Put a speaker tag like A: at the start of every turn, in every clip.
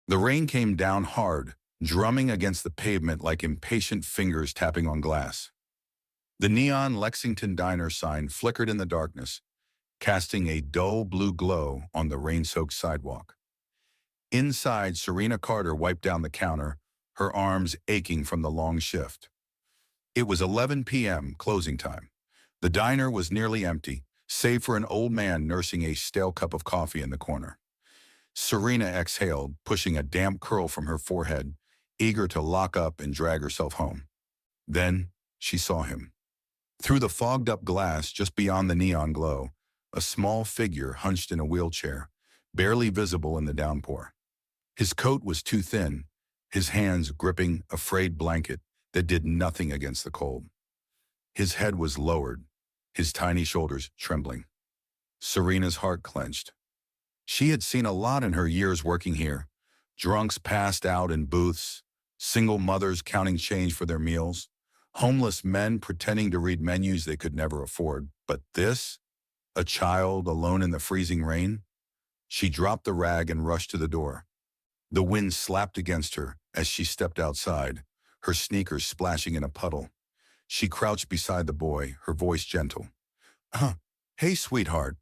A: The rain came down hard, drumming against the pavement like impatient fingers tapping on glass. The neon Lexington Diner sign flickered in the darkness, casting a dull blue glow on the rain-soaked sidewalk. Inside, Serena Carter wiped down the counter, her arms aching from the long shift. It was 11 p.m., closing time. The diner was nearly empty, save for an old man nursing a stale cup of coffee in the corner. Serena exhaled, pushing a damp curl from her forehead, eager to lock up and drag herself home. Then she saw him. Through the fogged-up glass just beyond the neon glow, a small figure hunched in a wheelchair, barely visible in the downpour. His coat was too thin, his hands gripping a frayed blanket that did nothing against the cold. His head was lowered, his tiny shoulders trembling. Serena's heart clenched. She had seen a lot in her years working here. Drunks passed out in booths, single mothers counting change for their meals, homeless men pretending to read menus they could never afford. But this? A child alone in the freezing rain? She dropped the rag and rushed to the door. The wind slapped against her as she stepped outside, her sneakers splashing in a puddle. She crouched beside the boy, her voice gentle. Hey, sweetheart,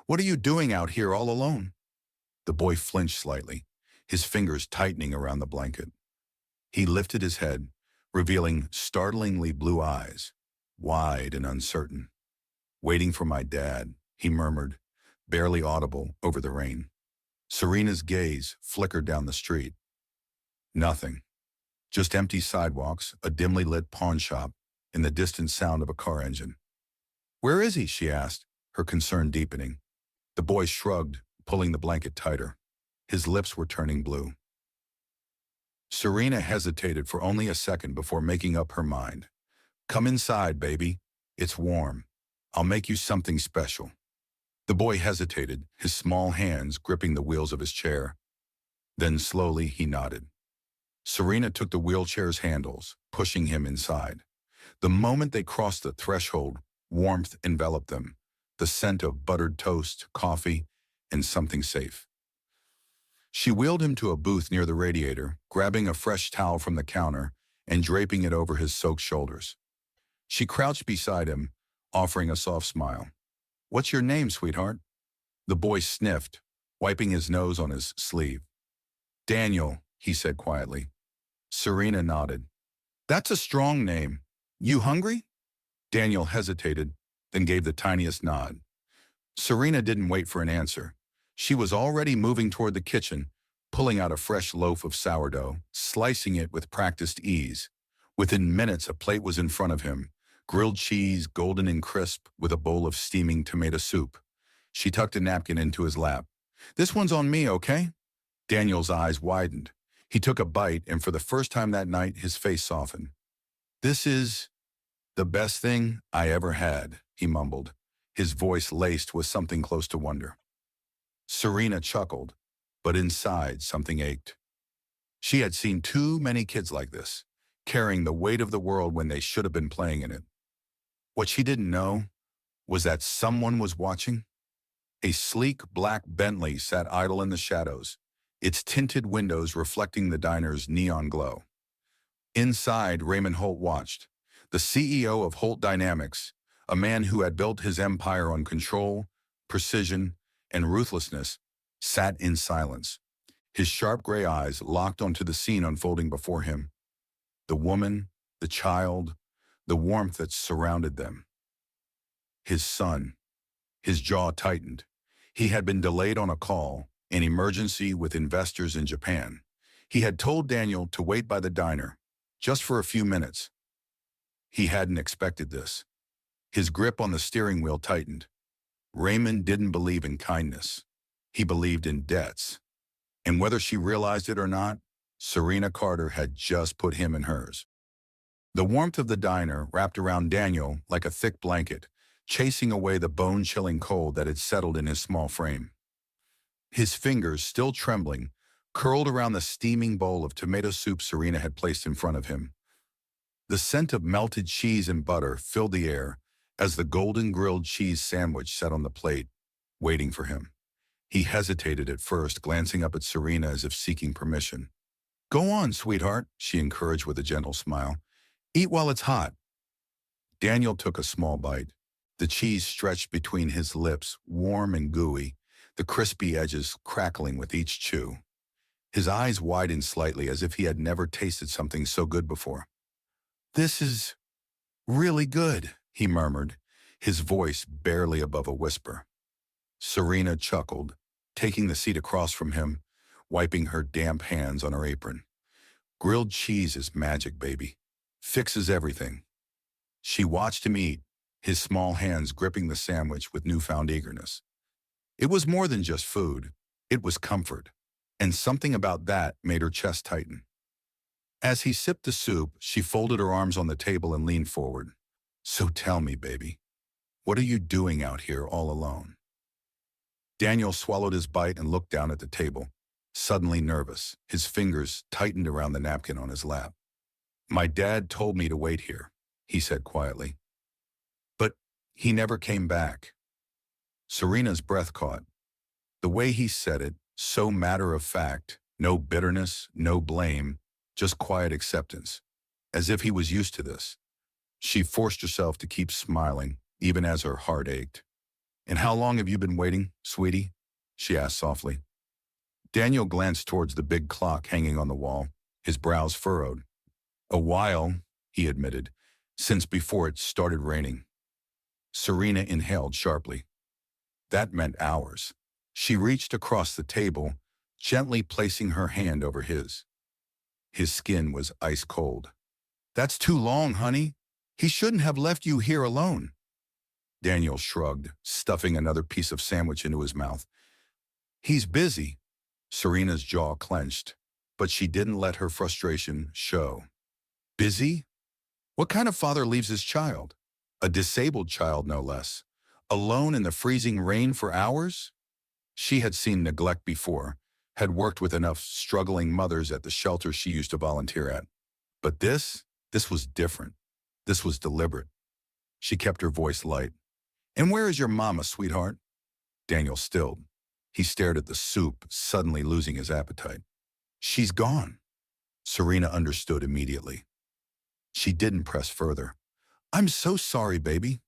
A: what are you doing out here all alone?" The boy flinched slightly, his fingers tightening around the blanket. He lifted his head, revealing startlingly blue eyes, wide and uncertain. "Waiting for my dad," he murmured, barely audible over the rain. Serena's gaze flickered down the street. Nothing. Just empty sidewalks, a dimly lit pawn shop, and the distant sound of a car engine. "Where is he?" she asked, her concern deepening. The boy shrugged, pulling the blanket tighter. His lips were turning blue. Serena hesitated for only a second before making up her mind. "Come inside, baby. It's warm. I'll make you something special." The boy hesitated, his small hands gripping the wheels of his chair. Then slowly he nodded. Serena took the wheelchair's handles, pushing him inside. The moment they crossed the threshold, warmth enveloped them, the scent of buttered toast, coffee, and something safe. She wheeled him to a booth near the radiator, grabbing a fresh towel from the counter and draping it over his soaked shoulders. She crouched beside him, offering a soft smile. "What's your name, sweetheart?" The boy sniffed, wiping his nose on his sleeve. "Daniel," he said quietly. Serena nodded. "That's a strong name. You hungry?" Daniel hesitated, then gave the tiniest nod. Serena didn't wait for an answer. She was already moving toward the kitchen, pulling out a fresh loaf of sourdough, slicing it with practiced ease. Within minutes, a plate was in front of him, grilled cheese, golden and crisp, with a bowl of steaming tomato soup. She tucked a napkin into his lap. "This one's on me, okay?" Daniel's eyes widened. He took a bite, and for the first time that night, his face softened. "This is the best thing I ever had," he mumbled, his voice laced with something close to wonder. Serena chuckled, but inside something ached. She had seen too many kids like this, carrying the weight of the world when they should have been playing in it. What she didn't know was that someone was watching. A sleek black Bentley sat idle in the shadows, its tinted windows reflecting the diner's neon glow. Inside, Raymond Holt watched, the CEO of Holt Dynamics, a man who had built his empire on control, precision, and ruthlessness, sat in silence, his sharp gray eyes locked onto the scene unfolding before him. The woman, the child, the warmth that surrounded them. His son. His jaw tightened. He had been delayed on a call, an emergency with investors in Japan. He had told Daniel to wait by the diner, just for a few minutes. He hadn't expected this. His grip on the steering wheel tightened. Raymond didn't believe in kindness. He believed in debts. And whether she realized it or not, Serena Carter had just put him in hers. The warmth of the diner wrapped around Daniel like a thick blanket, chasing away the bone-chilling cold that had settled in his small frame. His fingers, still trembling, curled around the steaming bowl of tomato soup Serena had placed in front of him. The scent of melted cheese and butter filled the air as the golden grilled cheese sandwich sat on the plate, waiting for him. He hesitated at first, glancing up at Serena as if seeking permission. Go on, sweetheart, she encouraged with a gentle smile. Eat while it's hot. Daniel took a small bite. The cheese stretched between his lips, warm and gooey, the crispy edges crackling with each chew. His eyes widened slightly as if he had never tasted something so good before. This is really good, he murmured, his voice barely above a whisper. Serena chuckled, taking the seat across from him, wiping her damp hands on her apron. Grilled cheese is magic, baby. Fixes everything. She watched him eat, his small hands gripping the sandwich with newfound eagerness. It was more than just food. It was comfort, and something about that made her chest tighten. As he sipped the soup, she folded her arms on the table and leaned forward. So tell me, baby, what are you doing out here all alone? Daniel swallowed his bite and looked down at the table, suddenly nervous, his fingers tightened around the napkin on his lap. My dad told me to wait here, he said quietly. But he never came back. Serena's breath caught. The way he said it, so matter of fact, no bitterness, no blame, just quiet acceptance, as if he was used to this. She forced herself to keep smiling, even as her heart ached. And how long have you been waiting, sweetie? She asked softly. Daniel glanced towards the big clock hanging on the wall, his brows furrowed. A while, he admitted, since before it started raining. Serena inhaled sharply. That meant hours. She reached across the table, gently placing her hand over his. His skin was ice cold. That's too long, honey. He shouldn't have left you here alone. Daniel shrugged, stuffing another piece of sandwich into his mouth. He's busy. Serena's jaw clenched, but she didn't let her frustration show. Busy? What kind of father leaves his child? A disabled child, no less. Alone in the freezing rain for hours? She had seen neglect before, had worked with enough struggling mothers at the shelter she used to volunteer at. But this was different. This was deliberate. She kept her voice light. And where is your mama, sweetheart? Daniel stilled. He stared at the soup, suddenly losing his appetite. She's gone. Serena understood immediately. She didn't press further. I'm so sorry, baby.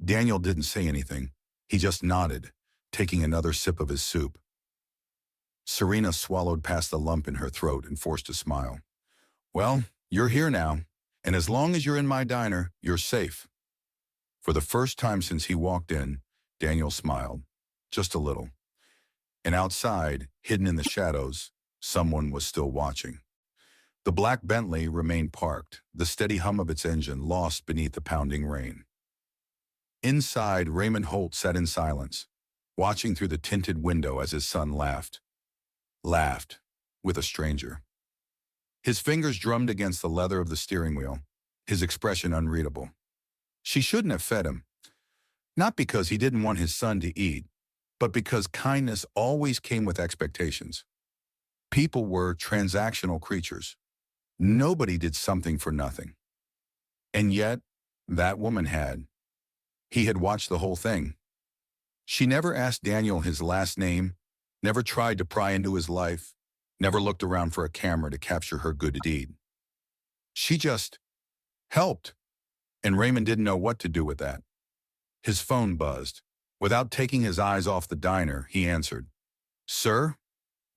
A: Daniel didn't say anything. He just nodded, taking another sip of his soup. Serena swallowed past the lump in her throat and forced a smile. Well, you're here now, and as long as you're in my diner, you're safe. For the first time since he walked in, Daniel smiled, just a little. And outside, hidden in the shadows, someone was still watching. The black Bentley remained parked, the steady hum of its engine lost beneath the pounding rain. Inside, Raymond Holt sat in silence, watching through the tinted window as his son laughed. Laughed, with a stranger. His fingers drummed against the leather of the steering wheel, his expression unreadable. She shouldn't have fed him. Not because he didn't want his son to eat, but because kindness always came with expectations. People were transactional creatures. Nobody did something for nothing. And yet, that woman had. He had watched the whole thing. She never asked Daniel his last name, never tried to pry into his life, never looked around for a camera to capture her good deed. She just helped, and Raymond didn't know what to do with that. His phone buzzed. Without taking his eyes off the diner, he answered. Sir?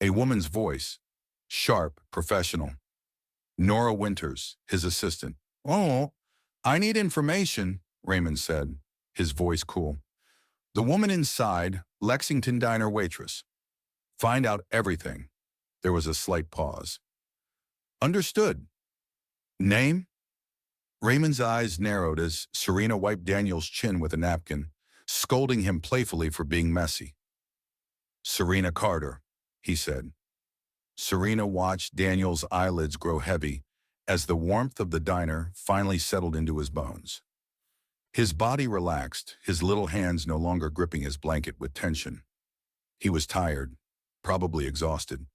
A: A woman's voice, sharp, professional. Nora Winters, his assistant. Oh, I need information, Raymond said, his voice cool. The woman inside, Lexington Diner waitress. Find out everything. There was a slight pause. Understood. Name? Raymond's eyes narrowed as Serena wiped Daniel's chin with a napkin, scolding him playfully for being messy. Serena Carter, he said. Serena watched Daniel's eyelids grow heavy as the warmth of the diner finally settled into his bones. His body relaxed, his little hands no longer gripping his blanket with tension. He was tired, probably exhausted.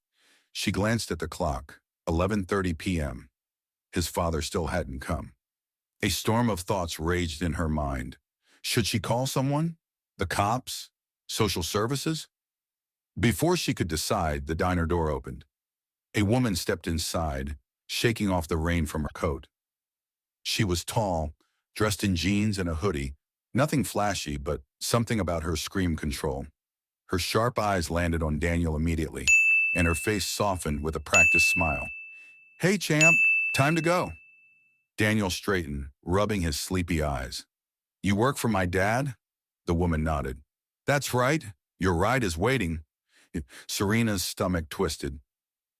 A: She glanced at the clock, 11:30 p.m. His father still hadn't come. A storm of thoughts raged in her mind. Should she call someone? The cops? Social services? Before she could decide, the diner door opened. A woman stepped inside, shaking off the rain from her coat. She was tall, dressed in jeans and a hoodie, nothing flashy, but something about her screamed control. Her sharp eyes landed on Daniel immediately, and her face softened with a practiced smile. "Hey, champ, time to go." Daniel straightened, rubbing his sleepy eyes. "You work for my dad?" The woman nodded. "That's right. Your ride is waiting." Serena's stomach twisted.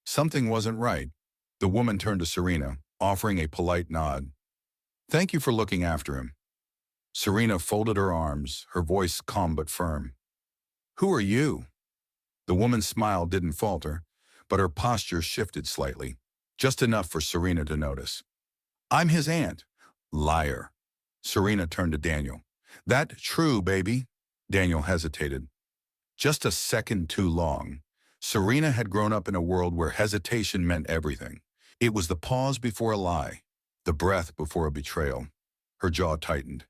A: Something wasn't right. The woman turned to Serena, offering a polite nod. "Thank you for looking after him." Serena folded her arms, her voice calm but firm. "Who are you?" The woman's smile didn't falter, but her posture shifted slightly, just enough for Serena to notice. "I'm his aunt." "Liar." Serena turned to Daniel. "That true, baby?" Daniel hesitated. Just a second too long. Serena had grown up in a world where hesitation meant everything. It was the pause before a lie, the breath before a betrayal. Her jaw tightened.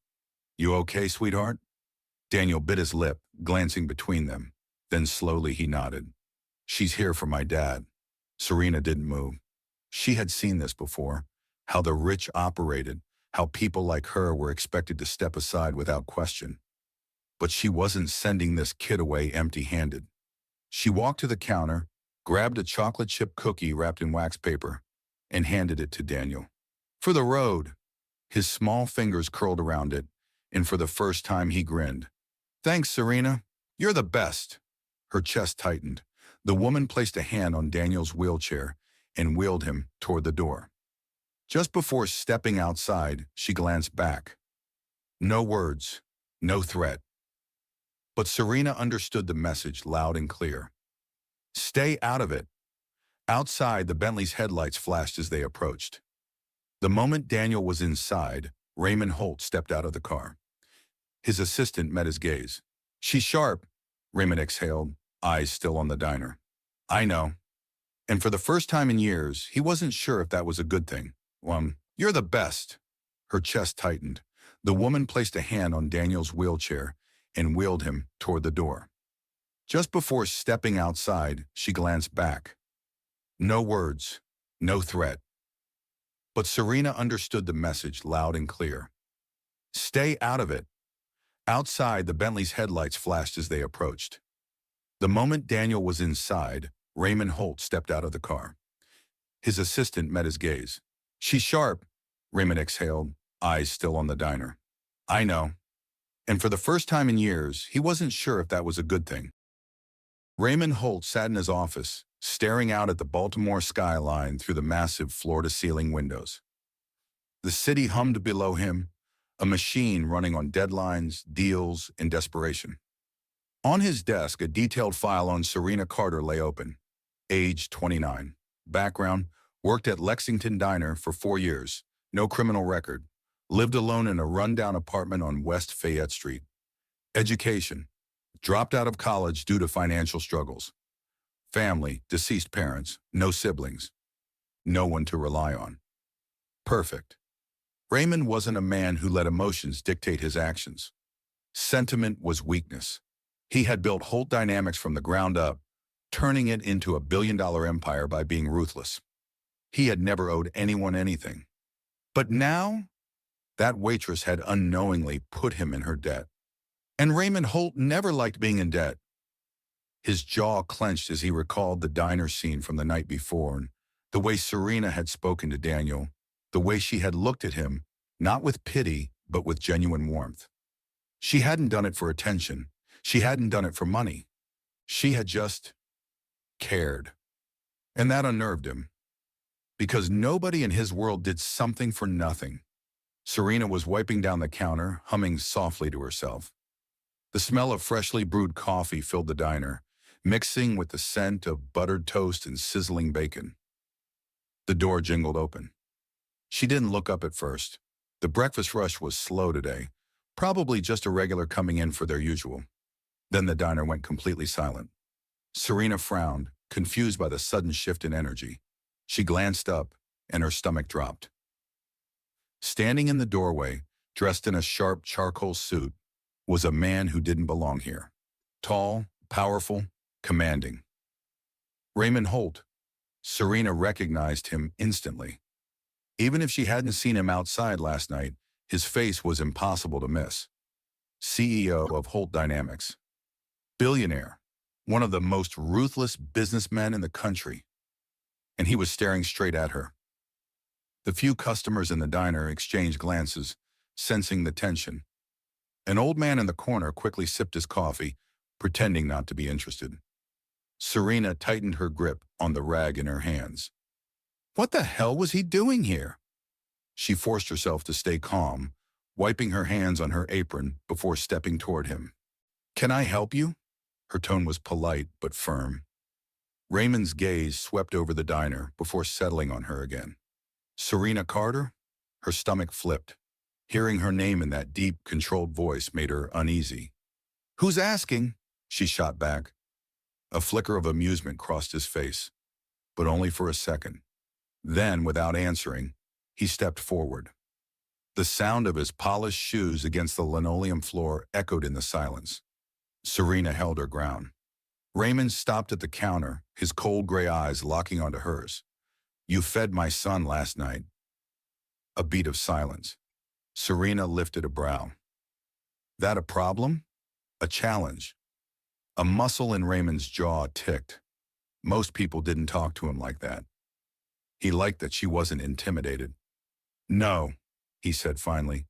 A: "You okay, sweetheart?" Daniel bit his lip, glancing between them. Then slowly he nodded. "She's here for my dad." Serena didn't move. She had seen this before, how the rich operated, how people like her were expected to step aside without question. But she wasn't sending this kid away empty-handed. She walked to the counter, grabbed a chocolate chip cookie wrapped in wax paper, and handed it to Daniel. "For the road." His small fingers curled around it, and for the first time he grinned. "Thanks, Serena. You're the best." Her chest tightened. The woman placed a hand on Daniel's wheelchair and wheeled him toward the door. Just before stepping outside, she glanced back. No words, no threat. But Serena understood the message loud and clear. "Stay out of it." Outside, the Bentley's headlights flashed as they approached. The moment Daniel was inside, Raymond Holt stepped out of the car. His assistant met his gaze. "She's sharp," Raymond exhaled, eyes still on the diner. "I know." And for the first time in years, he wasn't sure if that was a good thing. "You're the best." Her chest tightened. The woman placed a hand on Daniel's wheelchair and wheeled him toward the door. Just before stepping outside, she glanced back. No words, no threat. But Serena understood the message loud and clear. "Stay out of it." Outside, the Bentley's headlights flashed as they approached. The moment Daniel was inside, Raymond Holt stepped out of the car. His assistant met his gaze. "She's sharp," Raymond exhaled, eyes still on the diner. "I know." And for the first time in years, he wasn't sure if that was a good thing. Raymond Holt sat in his office, staring out at the Baltimore skyline through the massive floor-to-ceiling windows. The city hummed below him, a machine running on deadlines, deals, and desperation. On his desk, a detailed file on Serena Carter lay open. Age 29. Background: worked at Lexington Diner for 4 years. No criminal record. Lived alone in a rundown apartment on West Fayette Street. Education: dropped out of college due to financial struggles. Family: deceased parents, no siblings. No one to rely on. Perfect. Raymond wasn't a man who let emotions dictate his actions. Sentiment was weakness. He had built Holt Dynamics from the ground up, turning it into a billion-dollar empire by being ruthless. He had never owed anyone anything. But now, that waitress had unknowingly put him in her debt. And Raymond Holt never liked being in debt. His jaw clenched as he recalled the diner scene from the night before, and the way Serena had spoken to Daniel, the way she had looked at him, not with pity, but with genuine warmth. She hadn't done it for attention. She hadn't done it for money. She had just cared. And that unnerved him. Because nobody in his world did something for nothing. Serena was wiping down the counter, humming softly to herself. The smell of freshly brewed coffee filled the diner, mixing with the scent of buttered toast and sizzling bacon. The door jingled open. She didn't look up at first. The breakfast rush was slow today, probably just a regular coming in for their usual. Then the diner went completely silent. Serena frowned, confused by the sudden shift in energy. She glanced up, and her stomach dropped. Standing in the doorway, dressed in a sharp charcoal suit, was a man who didn't belong here. Tall, powerful, commanding. Raymond Holt. Serena recognized him instantly. Even if she hadn't seen him outside last night, his face was impossible to miss. CEO of Holt Dynamics. Billionaire. One of the most ruthless businessmen in the country. And he was staring straight at her. The few customers in the diner exchanged glances, sensing the tension. An old man in the corner quickly sipped his coffee, pretending not to be interested. Serena tightened her grip on the rag in her hands. What the hell was he doing here? She forced herself to stay calm, wiping her hands on her apron before stepping toward him. Can I help you? Her tone was polite but firm. Raymond's gaze swept over the diner before settling on her again. Serena Carter? Her stomach flipped. Hearing her name in that deep, controlled voice made her uneasy. Who's asking? She shot back. A flicker of amusement crossed his face, but only for a second. Then, without answering, he stepped forward. The sound of his polished shoes against the linoleum floor echoed in the silence. Serena held her ground. Raymond stopped at the counter, his cold gray eyes locking onto hers. You fed my son last night. A beat of silence. Serena lifted a brow. That a problem? A challenge? A muscle in Raymond's jaw ticked. Most people didn't talk to him like that. He liked that she wasn't intimidated. No, he said finally.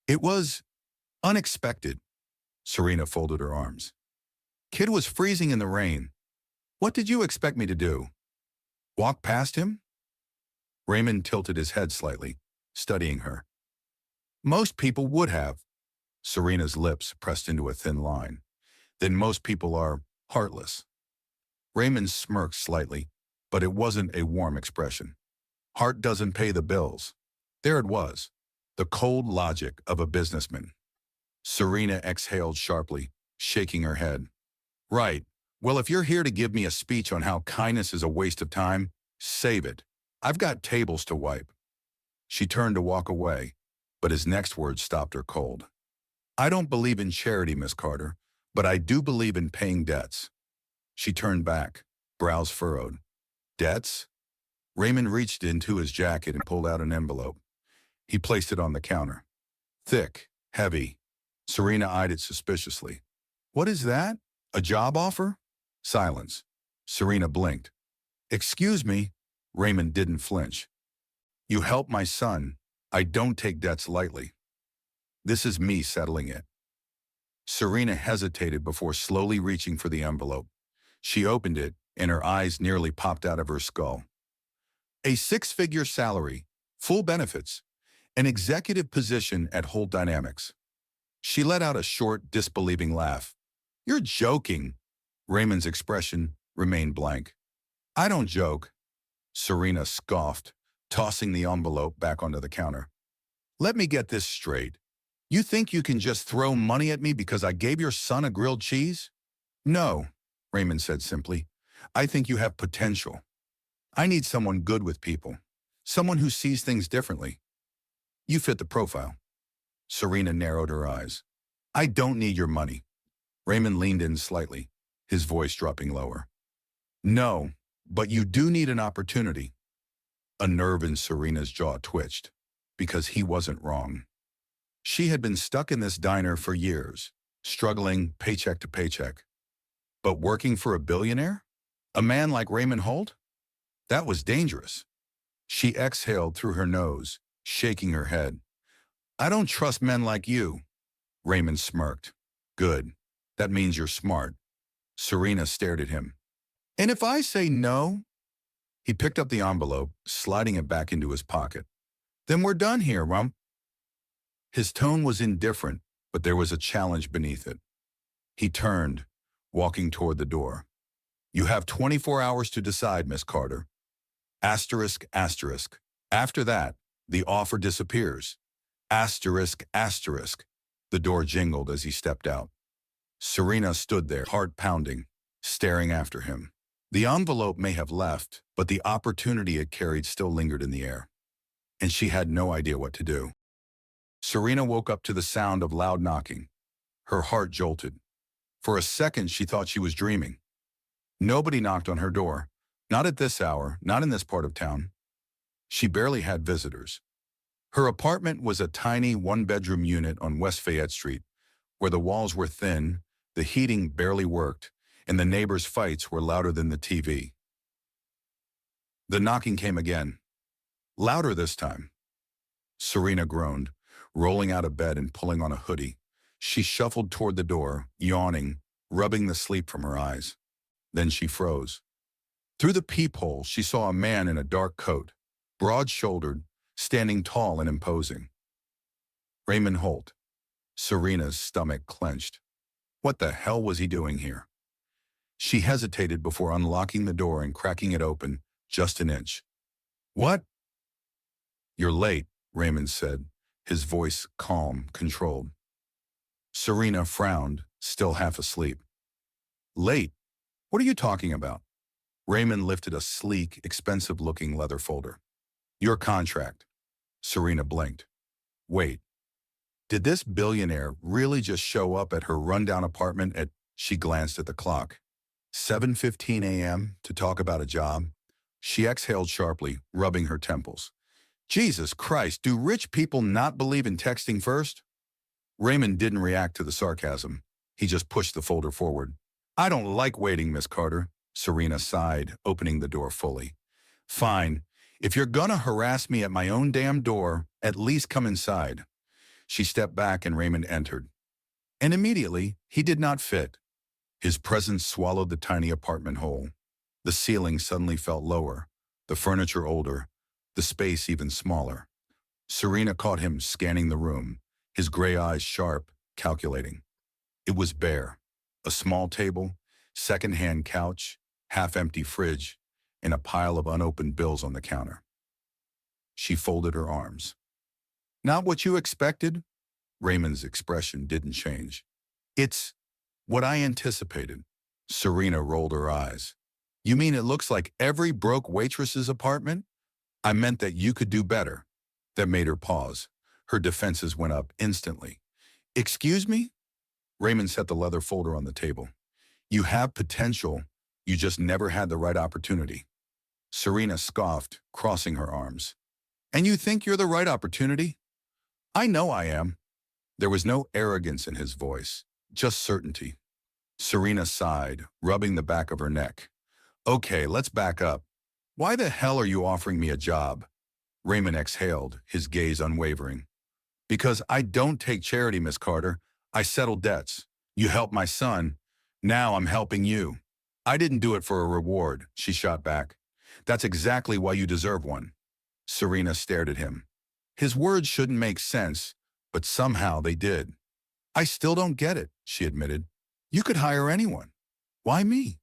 A: It was unexpected. Serena folded her arms. Kid was freezing in the rain. What did you expect me to do? Walk past him? Raymond tilted his head slightly, studying her. Most people would have. Serena's lips pressed into a thin line. Then most people are heartless. Raymond smirked slightly, but it wasn't a warm expression. Heart doesn't pay the bills. There it was, the cold logic of a businessman. Serena exhaled sharply, shaking her head. Right. Well, if you're here to give me a speech on how kindness is a waste of time, save it. I've got tables to wipe. She turned to walk away, but his next words stopped her cold. I don't believe in charity, Miss Carter, but I do believe in paying debts. She turned back, brows furrowed. Debts? Raymond reached into his jacket and pulled out an envelope. He placed it on the counter. Thick, heavy. Serena eyed it suspiciously. What is that? A job offer? Silence. Serena blinked. Excuse me. Raymond didn't flinch. You help my son. I don't take debts lightly. This is me settling it. Serena hesitated before slowly reaching for the envelope. She opened it, and her eyes nearly popped out of her skull. A six-figure salary, full benefits, an executive position at Holt Dynamics. She let out a short, disbelieving laugh. You're joking. Raymond's expression remained blank. I don't joke. Serena scoffed, tossing the envelope back onto the counter. Let me get this straight. You think you can just throw money at me because I gave your son a grilled cheese? No, Raymond said simply. I think you have potential. I need someone good with people, someone who sees things differently. You fit the profile. Serena narrowed her eyes. I don't need your money. Raymond leaned in slightly, his voice dropping lower. No, but you do need an opportunity. A nerve in Serena's jaw twitched, because he wasn't wrong. She had been stuck in this diner for years, struggling paycheck to paycheck. But working for a billionaire? A man like Raymond Holt? That was dangerous. She exhaled through her nose, shaking her head. I don't trust men like you. Raymond smirked. Good. That means you're smart. Serena stared at him. And if I say no? He picked up the envelope, sliding it back into his pocket. Then we're done here, Rump. His tone was indifferent, but there was a challenge beneath it. He turned, walking toward the door. You have 24 hours to decide, Miss Carter. Asterisk, asterisk. After that, the offer disappears. Asterisk, asterisk. The door jingled as he stepped out. Serena stood there, heart pounding, staring after him. The envelope may have left, but the opportunity it carried still lingered in the air. And she had no idea what to do. Serena woke up to the sound of loud knocking. Her heart jolted. For a second, she thought she was dreaming. Nobody knocked on her door. Not at this hour, not in this part of town. She barely had visitors. Her apartment was a tiny one-bedroom unit on West Fayette Street, where the walls were thin, the heating barely worked, and the neighbors' fights were louder than the TV. The knocking came again. Louder this time. Serena groaned, rolling out of bed and pulling on a hoodie. She shuffled toward the door, yawning, rubbing the sleep from her eyes. Then she froze. Through the peephole, she saw a man in a dark coat, broad-shouldered, standing tall and imposing. Raymond Holt. Serena's stomach clenched. What the hell was he doing here? She hesitated before unlocking the door and cracking it open just an inch. What? You're late, Raymond said, his voice calm, controlled. Serena frowned, still half asleep. Late? What are you talking about? Raymond lifted a sleek, expensive-looking leather folder. Your contract. Serena blinked. Wait. Did this billionaire really just show up at her rundown apartment at, she glanced at the clock, 7:15 a.m. to talk about a job? She exhaled sharply, rubbing her temples. Jesus Christ, do rich people not believe in texting first? Raymond didn't react to the sarcasm. He just pushed the folder forward. I don't like waiting, Miss Carter, Serena sighed, opening the door fully. Fine. If you're gonna harass me at my own damn door, at least come inside. She stepped back and Raymond entered. And immediately, he did not fit. His presence swallowed the tiny apartment whole. The ceiling suddenly felt lower, the furniture older, the space even smaller. Serena caught him scanning the room, his gray eyes sharp, calculating. It was bare. A small table, second-hand couch, half-empty fridge, and a pile of unopened bills on the counter. She folded her arms. Not what you expected? Raymond's expression didn't change. It's what I anticipated. Serena rolled her eyes. You mean it looks like every broke waitress's apartment? I meant that you could do better. That made her pause. Her defenses went up instantly. Excuse me? Raymond set the leather folder on the table. You have potential. You just never had the right opportunity. Serena scoffed, crossing her arms. And you think you're the right opportunity? I know I am. There was no arrogance in his voice, just certainty. Serena sighed, rubbing the back of her neck. Okay, let's back up. Why the hell are you offering me a job? Raymond exhaled, his gaze unwavering. Because I don't take charity, Miss Carter. I settle debts. You helped my son. Now I'm helping you. I didn't do it for a reward, she shot back. That's exactly why you deserve one. Serena stared at him. His words shouldn't make sense, but somehow they did. I still don't get it, she admitted. You could hire anyone. Why me?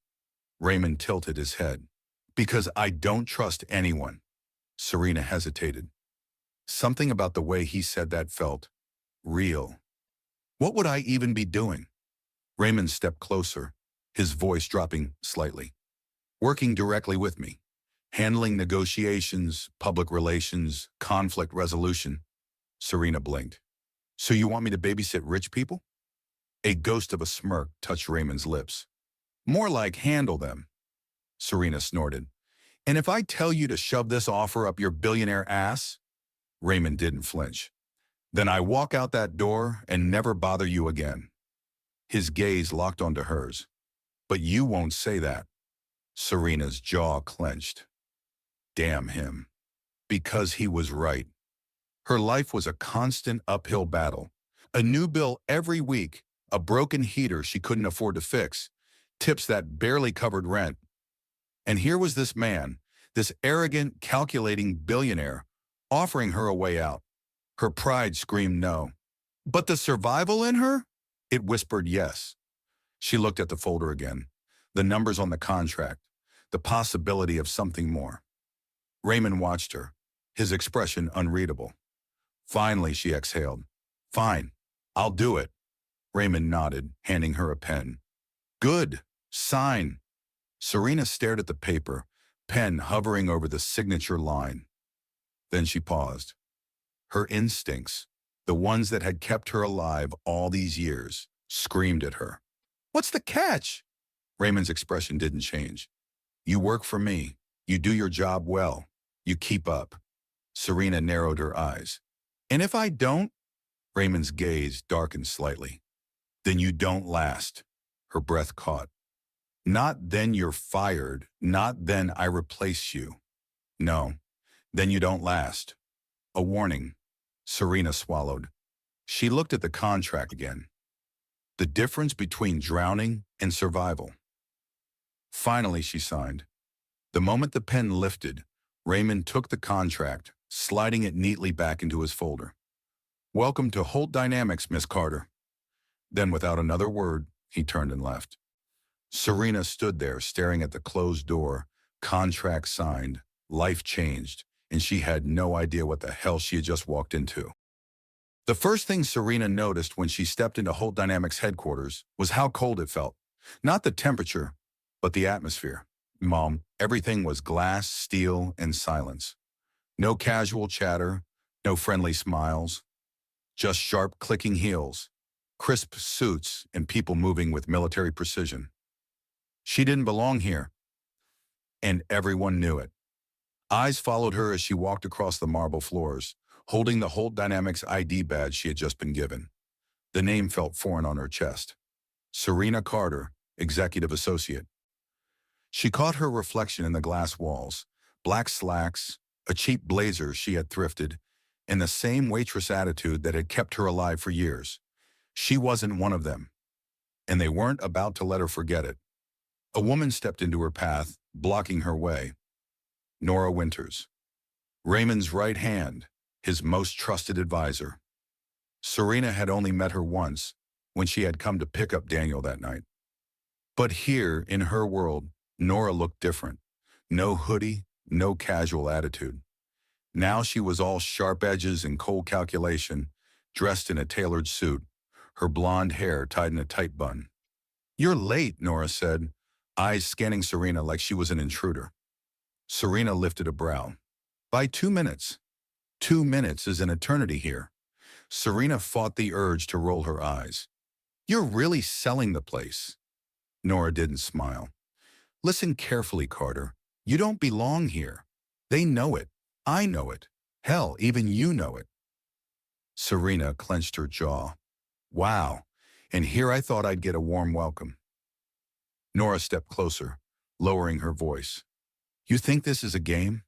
A: Raymond tilted his head. Because I don't trust anyone. Serena hesitated. Something about the way he said that felt real. What would I even be doing? Raymond stepped closer, his voice dropping slightly. Working directly with me. Handling negotiations, public relations, conflict resolution. Serena blinked. So you want me to babysit rich people? A ghost of a smirk touched Raymond's lips. More like handle them. Serena snorted. And if I tell you to shove this offer up your billionaire ass? Raymond didn't flinch. Then I walk out that door and never bother you again. His gaze locked onto hers. But you won't say that. Serena's jaw clenched. Damn him. Because he was right. Her life was a constant uphill battle. A new bill every week, a broken heater she couldn't afford to fix, tips that barely covered rent. And here was this man, this arrogant, calculating billionaire, offering her a way out. Her pride screamed no. But the survival in her? It whispered yes. She looked at the folder again, the numbers on the contract, the possibility of something more. Raymond watched her, his expression unreadable. Finally, she exhaled. Fine, I'll do it. Raymond nodded, handing her a pen. Good, sign. Serena stared at the paper, pen hovering over the signature line. Then she paused. Her instincts, the ones that had kept her alive all these years, screamed at her. What's the catch? Raymond's expression didn't change. You work for me. You do your job well. You keep up. Serena narrowed her eyes. And if I don't? Raymond's gaze darkened slightly. Then you don't last. Her breath caught. Not then you're fired. Not then I replace you. No. Then you don't last. A warning. Serena swallowed. She looked at the contract again. The difference between drowning and survival. Finally, she signed. The moment the pen lifted, Raymond took the contract, sliding it neatly back into his folder. Welcome to Holt Dynamics, Miss Carter. Then, without another word, he turned and left. Serena stood there, staring at the closed door, contract signed, life changed, and she had no idea what the hell she had just walked into. The first thing Serena noticed when she stepped into Holt Dynamics headquarters was how cold it felt. Not the temperature, but the atmosphere. Mom, everything was glass, steel, and silence. No casual chatter, no friendly smiles, just sharp clicking heels, crisp suits, and people moving with military precision. She didn't belong here, and everyone knew it. Eyes followed her as she walked across the marble floors, holding the Holt Dynamics ID badge she had just been given. The name felt foreign on her chest. Serena Carter, Executive Associate. She caught her reflection in the glass walls, black slacks, a cheap blazer she had thrifted, and the same waitress attitude that had kept her alive for years. She wasn't one of them, and they weren't about to let her forget it. A woman stepped into her path, blocking her way. Nora Winters. Raymond's right hand, his most trusted advisor. Serena had only met her once, when she had come to pick up Daniel that night. But here, in her world, Nora looked different. No hoodie, no casual attitude. Now she was all sharp edges and cold calculation, dressed in a tailored suit, her blonde hair tied in a tight bun. You're late, Nora said, eyes scanning Serena like she was an intruder. Serena lifted a brow. By 2 minutes. 2 minutes is an eternity here. Serena fought the urge to roll her eyes. You're really selling the place. Nora didn't smile. Listen carefully, Carter. You don't belong here. They know it. I know it. Hell, even you know it. Serena clenched her jaw. Wow, and here I thought I'd get a warm welcome. Nora stepped closer, lowering her voice. You think this is a game?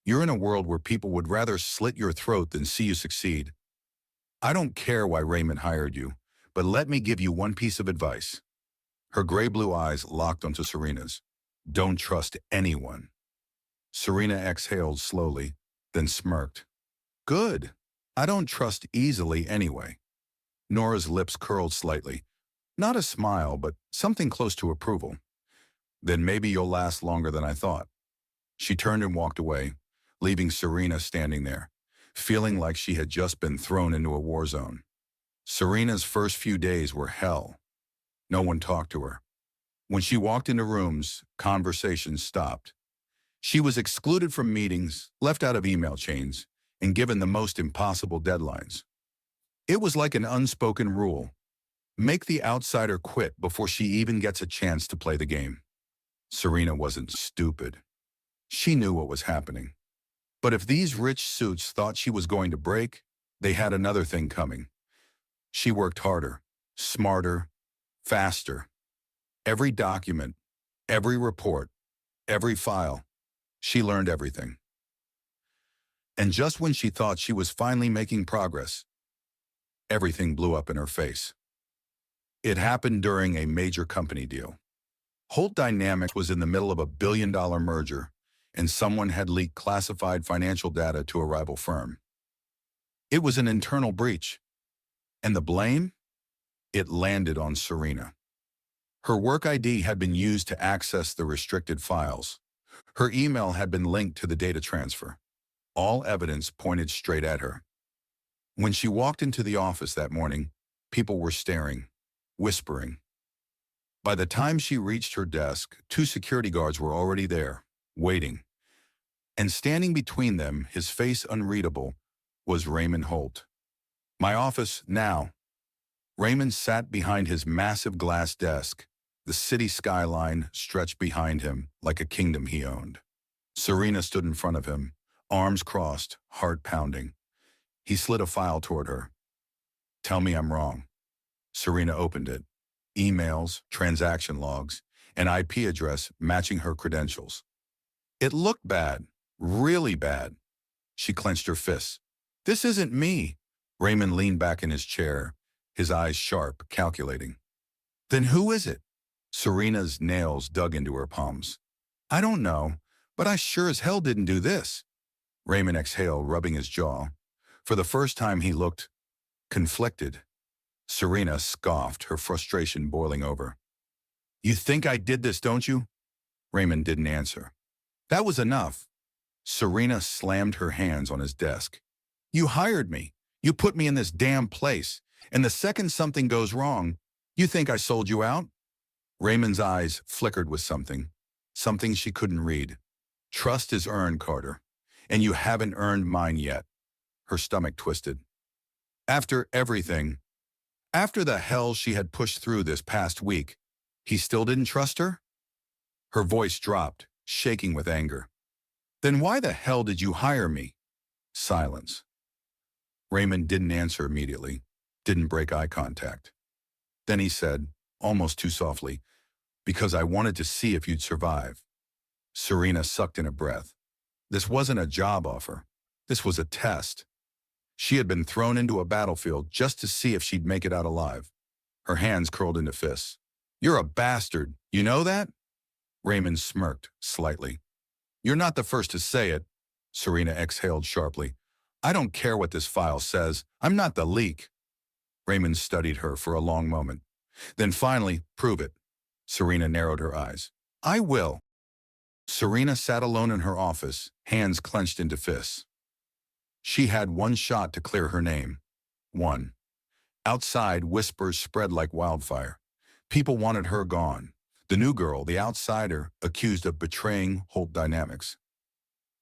A: You're in a world where people would rather slit your throat than see you succeed. I don't care why Raymond hired you, but let me give you one piece of advice. Her gray-blue eyes locked onto Serena's. Don't trust anyone. Serena exhaled slowly, then smirked. Good. I don't trust easily anyway. Nora's lips curled slightly. Not a smile, but something close to approval. Then maybe you'll last longer than I thought. She turned and walked away, leaving Serena standing there, feeling like she had just been thrown into a war zone. Serena's first few days were hell. No one talked to her. When she walked into rooms, conversations stopped. She was excluded from meetings, left out of email chains, and given the most impossible deadlines. It was like an unspoken rule. Make the outsider quit before she even gets a chance to play the game. Serena wasn't stupid. She knew what was happening. But if these rich suits thought she was going to break, they had another thing coming. She worked harder, smarter, faster. Every document, every report, every file, she learned everything. And just when she thought she was finally making progress, everything blew up in her face. It happened during a major company deal. Holt Dynamics was in the middle of a billion-dollar merger, and someone had leaked classified financial data to a rival firm. It was an internal breach. And the blame? It landed on Serena. Her work ID had been used to access the restricted files. Her email had been linked to the data transfer. All evidence pointed straight at her. When she walked into the office that morning, people were staring, whispering. By the time she reached her desk, 2 security guards were already there, waiting. And standing between them, his face unreadable, was Raymond Holt. My office now. Raymond sat behind his massive glass desk, The city skyline stretched behind him like a kingdom he owned. Serena stood in front of him, arms crossed, heart pounding. He slid a file toward her. Tell me I'm wrong. Serena opened it. Emails, transaction logs, an IP address matching her credentials. It looked bad, really bad. She clenched her fists. This isn't me. Raymond leaned back in his chair, his eyes sharp, calculating. Then who is it? Serena's nails dug into her palms. I don't know, but I sure as hell didn't do this. Raymond exhaled, rubbing his jaw. For the first time he looked conflicted. Serena scoffed, her frustration boiling over. You think I did this, don't you? Raymond didn't answer. That was enough. Serena slammed her hands on his desk. You hired me. You put me in this damn place. And the second something goes wrong, you think I sold you out? Raymond's eyes flickered with something she couldn't read. Trust is earned, Carter, and you haven't earned mine yet. Her stomach twisted. After everything, after the hell she had pushed through this past week, he still didn't trust her? Her voice dropped, shaking with anger. Then why the hell did you hire me? Silence. Raymond didn't answer immediately, didn't break eye contact. Then he said, almost too softly, because I wanted to see if you'd survive. Serena sucked in a breath. This wasn't a job offer. This was a test. She had been thrown into a battlefield just to see if she'd make it out alive. Her hands curled into fists. You're a bastard, you know that? Raymond smirked slightly. You're not the first to say it. Serena exhaled sharply. I don't care what this file says. I'm not the leak. Raymond studied her for a long moment. Then finally, prove it. Serena narrowed her eyes. I will. Serena sat alone in her office, hands clenched into fists. She had one shot to clear her name. One. Outside, whispers spread like wildfire. People wanted her gone. The new girl, the outsider, accused of betraying Holt Dynamics.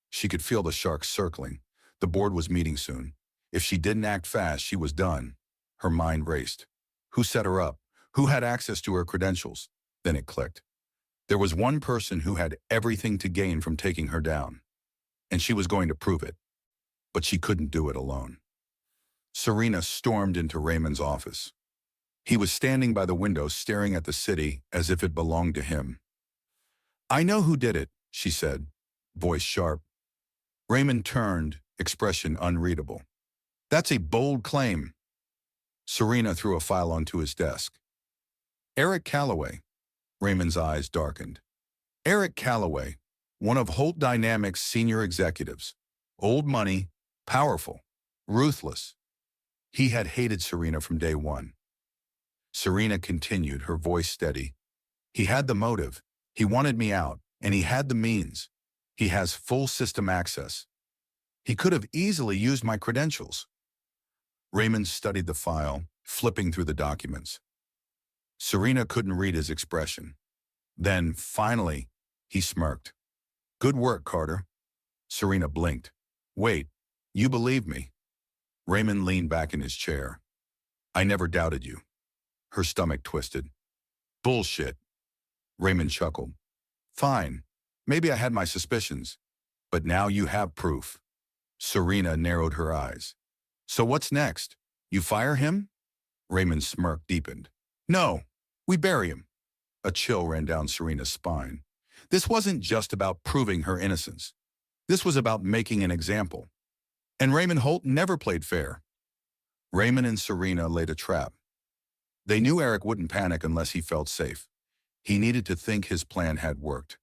A: She could feel the sharks circling. The board was meeting soon. If she didn't act fast, she was done. Her mind raced. Who set her up? Who had access to her credentials? Then it clicked. There was one person who had everything to gain from taking her down. And she was going to prove it. But she couldn't do it alone. Serena stormed into Raymond's office. He was standing by the window staring at the city as if it belonged to him. I know who did it, she said, voice sharp. Raymond turned, expression unreadable. That's a bold claim. Serena threw a file onto his desk. Eric Calloway. Raymond's eyes darkened. Eric Calloway, one of Holt Dynamics' senior executives. Old money, powerful, ruthless. He had hated Serena from day one. Serena continued, her voice steady. He had the motive. He wanted me out, and he had the means. He has full system access. He could have easily used my credentials. Raymond studied the file, flipping through the documents. Serena couldn't read his expression. Then, finally, he smirked. Good work, Carter. Serena blinked. Wait, you believe me? Raymond leaned back in his chair. I never doubted you. Her stomach twisted. Bullshit. Raymond chuckled. Fine. Maybe I had my suspicions. But now you have proof. Serena narrowed her eyes. So what's next? You fire him? Raymond's smirk deepened. No, we bury him. A chill ran down Serena's spine. This wasn't just about proving her innocence. This was about making an example. And Raymond Holt never played fair. Raymond and Serena laid a trap. They knew Eric wouldn't panic unless he felt safe. He needed to think his plan had worked.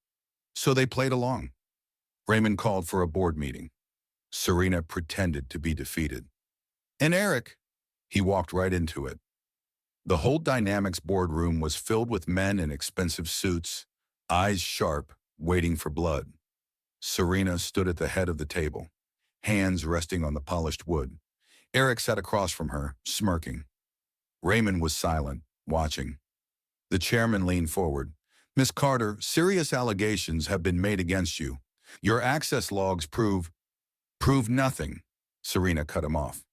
A: So they played along. Raymond called for a board meeting. Serena pretended to be defeated. And Eric, he walked right into it. The Holt Dynamics boardroom was filled with men in expensive suits, eyes sharp, waiting for blood. Serena stood at the head of the table, hands resting on the polished wood. Eric sat across from her, smirking. Raymond was silent, watching. The chairman leaned forward. Miss Carter, serious allegations have been made against you. Your access logs prove nothing. Serena cut him off.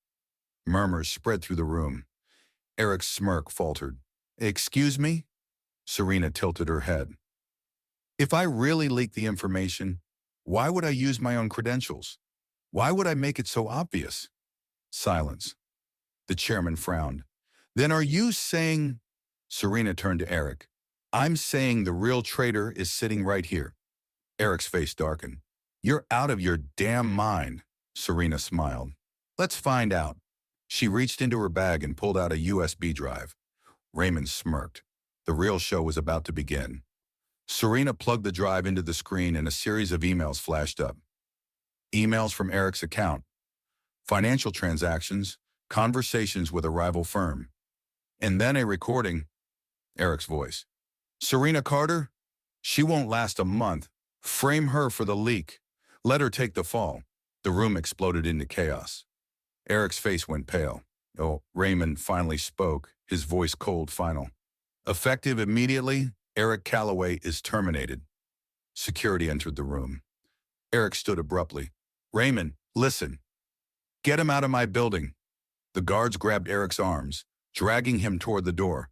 A: Murmurs spread through the room. Eric's smirk faltered. Excuse me? Serena tilted her head. If I really leak the information, why would I use my own credentials? Why would I make it so obvious? Silence. The chairman frowned. Then are you saying... Serena turned to Eric. I'm saying the real traitor is sitting right here. Eric's face darkened. You're out of your damn mind, Serena smiled. Let's find out. She reached into her bag and pulled out a USB drive. Raymond smirked. The real show was about to begin. Serena plugged the drive into the screen and a series of emails flashed up. Emails from Eric's account. Financial transactions, conversations with a rival firm. And then a recording. Eric's voice. Serena Carter? She won't last a month. Frame her for the leak. Let her take the fall. The room exploded into chaos. Eric's face went pale. Oh, Raymond finally spoke, his voice cold final. Effective immediately, Eric Calloway is terminated. Security entered the room. Eric stood abruptly. Raymond, listen. Get him out of my building. The guards grabbed Eric's arms, dragging him toward the door.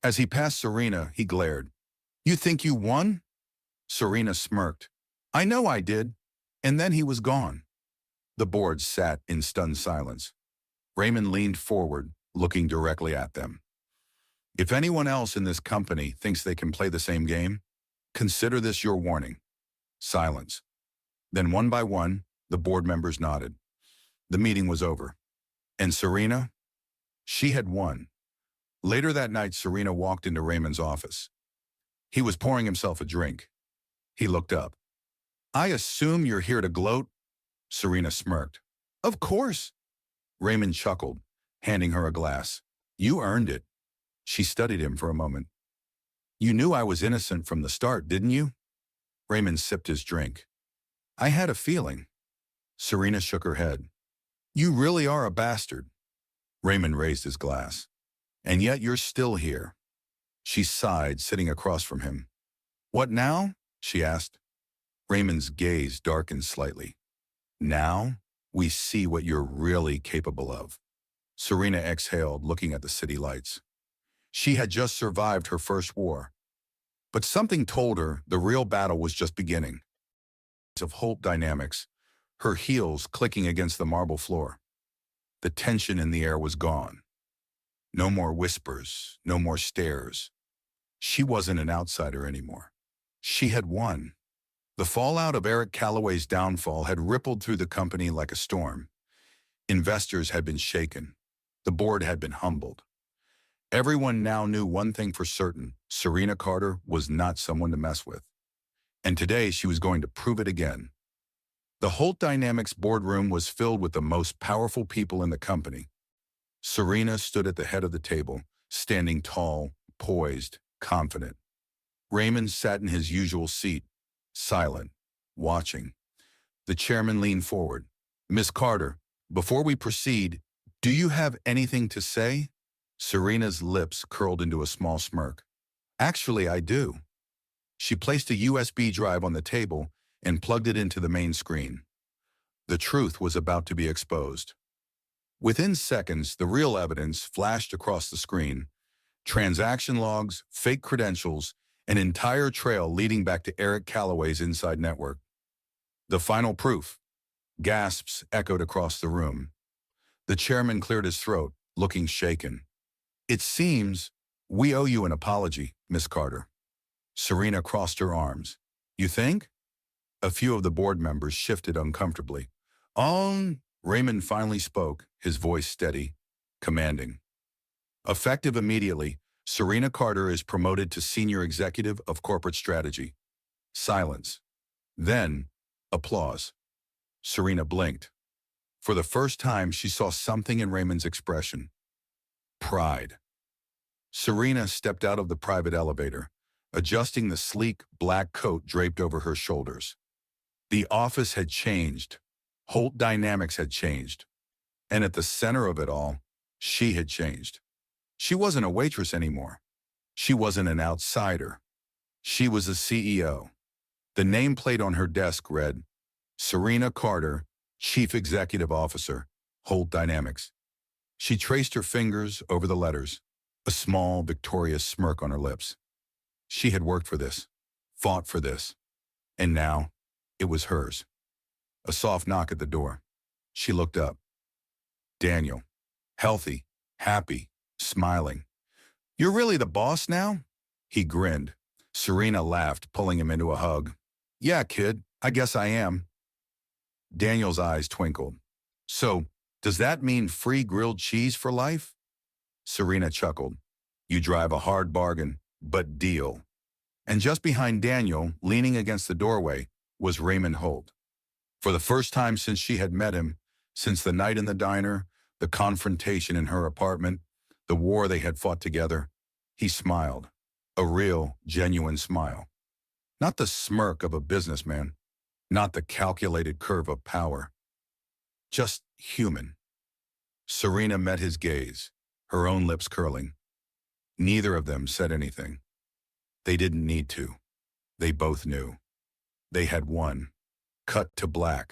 A: As he passed Serena, he glared. You think you won? Serena smirked. I know I did. And then he was gone. The board sat in stunned silence. Raymond leaned forward, looking directly at them. If anyone else in this company thinks they can play the same game, consider this your warning. Silence. Then one by one, the board members nodded. The meeting was over. And Serena? She had won. Later that night, Serena walked into Raymond's office. He was pouring himself a drink. He looked up. I assume you're here to gloat? Serena smirked. Of course. Raymond chuckled, handing her a glass. You earned it. She studied him for a moment. You knew I was innocent from the start, didn't you? Raymond sipped his drink. I had a feeling. Serena shook her head. You really are a bastard. Raymond raised his glass. And yet you're still here. She sighed, sitting across from him. What now? She asked. Raymond's gaze darkened slightly. Now, we see what you're really capable of. Serena exhaled, looking at the city lights. She had just survived her first war. But something told her the real battle was just beginning. Of Holt dynamics, her heels clicking against the marble floor. The tension in the air was gone. No more whispers, no more stares. She wasn't an outsider anymore. She had won. The fallout of Eric Calloway's downfall had rippled through the company like a storm. Investors had been shaken. The board had been humbled. Everyone now knew one thing for certain: Serena Carter was not someone to mess with. And today she was going to prove it again. The Holt Dynamics boardroom was filled with the most powerful people in the company. Serena stood at the head of the table, standing tall, poised, confident. Raymond sat in his usual seat, silent, watching. The chairman leaned forward. Miss Carter, before we proceed, do you have anything to say? Serena's lips curled into a small smirk. Actually, I do. She placed a USB drive on the table and plugged it into the main screen. The truth was about to be exposed. Within seconds, the real evidence flashed across the screen. Transaction logs, fake credentials, an entire trail leading back to Eric Calloway's inside network. The final proof. Gasps echoed across the room. The chairman cleared his throat, looking shaken. It seems we owe you an apology, Miss Carter. Serena crossed her arms. You think? A few of the board members shifted uncomfortably. Raymond finally spoke, his voice steady, commanding. Effective immediately, Serena Carter is promoted to Senior Executive of Corporate Strategy. Silence. Then, applause. Serena blinked. For the first time, she saw something in Raymond's expression. Pride. Serena stepped out of the private elevator, adjusting the sleek black coat draped over her shoulders. The office had changed. Holt dynamics had changed. And at the center of it all, she had changed. She wasn't a waitress anymore. She wasn't an outsider. She was a CEO. The nameplate on her desk read, Serena Carter, Chief Executive Officer, Holt Dynamics. She traced her fingers over the letters, a small, victorious smirk on her lips. She had worked for this, fought for this, and now it was hers. A soft knock at the door. She looked up. Daniel, healthy, happy, smiling. You're really the boss now? He grinned. Serena laughed, pulling him into a hug. Yeah, kid, I guess I am. Daniel's eyes twinkled. So, does that mean free grilled cheese for life? Serena chuckled. You drive a hard bargain, but deal. And just behind Daniel, leaning against the doorway, was Raymond Holt. For the first time since she had met him, since the night in the diner, the confrontation in her apartment, the war they had fought together, he smiled. A real, genuine smile. Not the smirk of a businessman, not the calculated curve of power. Just human. Serena met his gaze, her own lips curling. Neither of them said anything. They didn't need to. They both knew. They had won. Cut to black.